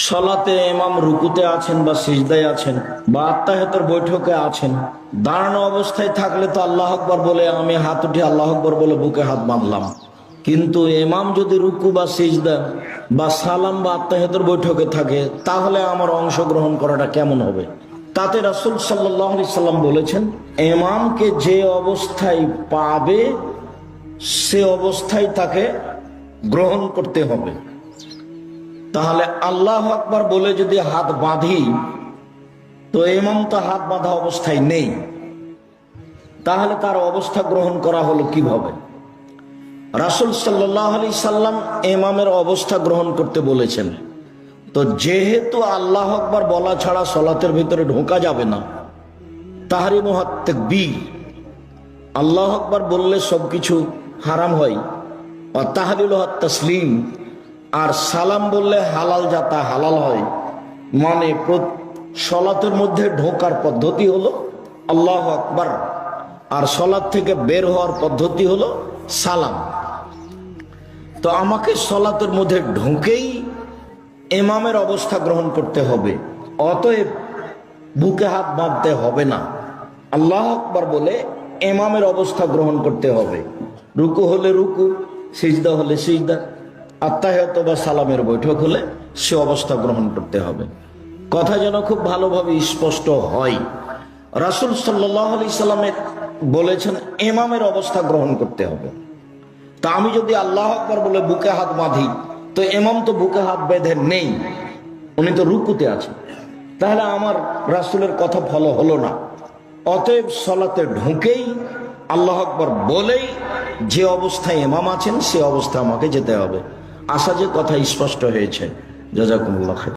সলাতে ইমাম রুকুতে আছেন বা সিজদায় আছেন বা আত্তাহিয়াতের বৈঠকে আছেন, দাঁড়ানো অবস্থায় থাকলে তো আল্লাহ আকবার বলে আমি হাত উঠে আল্লাহ আকবার বলে বুকে হাত বাঁধলাম। কিন্তু ইমাম যদি রুকু বা সিজদা বা সালাম বা আত্তাহিয়াতের বৈঠকে থাকে, তাহলে আমার অংশগ্রহণ করাটা কেমন হবে? তাতে রাসূল সাল্লাল্লাহু আলাইহি সাল্লাম বলেছেন, ইমামকে যে অবস্থায় পাবে সে অবস্থায় তাকে গ্রহণ করতে হবে। তাহলে আল্লাহু আকবার বলে যদি হাত বাঁধি, তো ইমাম তো হাত বাঁধা অবস্থায় নেই, তাহলে তার অবস্থা গ্রহণ করা হলো কিভাবে? রাসূল সাল্লাল্লাহু আলাইহি সাল্লাম ইমামের অবস্থা গ্রহণ করতে বলেছেন। তো যেহেতু আল্লাহু আকবার বলা ছাড়া সালাতের ভিতরে ঢোকা যাবে না, তাহরিমুত তাকবীর, আল্লাহু আকবার বললে সবকিছু হারাম হয়, আর তাহলিলুত তাসলিম, আর সালাম বললে হালাল যাতা হালাল হয়। মানে সলাতের মধ্যে ঢোকার পদ্ধতি হলো আল্লাহু আকবার, আর সলাত থেকে বের হওয়ার পদ্ধতি হলো সালাম। তো আমাকে সলাতের মধ্যে ঢুকেই ইমামের অবস্থা গ্রহণ করতে হবে, অতএব বুকে হাত বাঁধতে হবে না। আল্লাহু আকবার বলে ইমামের অবস্থা গ্রহণ করতে হবে। রুকু হলে রুকু, সিজদা হলে সিজদা, আত্তাহিয়াত বা সালামের বৈঠক হলে সে অবস্থা গ্রহণ করতে হবে। কথা যেন খুব ভালোভাবে স্পষ্ট হয়। রাসূল সাল্লাল্লাহু আলাইহি সাল্লাম বলেছেন ইমামের অবস্থা গ্রহণ করতে হবে। তা আমি যদি আল্লাহু আকবার বলে বুকে হাত বাঁধি, তো ইমাম তো বুকে হাত বেঁধে নেই, উনি তো রুকুতে আছেন, তাহলে আমার রাসূলের কথা ফলো হলো না। অতএব সলাতে ঢুকেই আল্লাহু আকবার বলেই যে অবস্থায় ইমাম আছেন সে অবস্থা আমাকে যেতে হবে। আশা যে কথা স্পষ্ট হয়েছে। জাযাকুমুল্লাহ খাইর।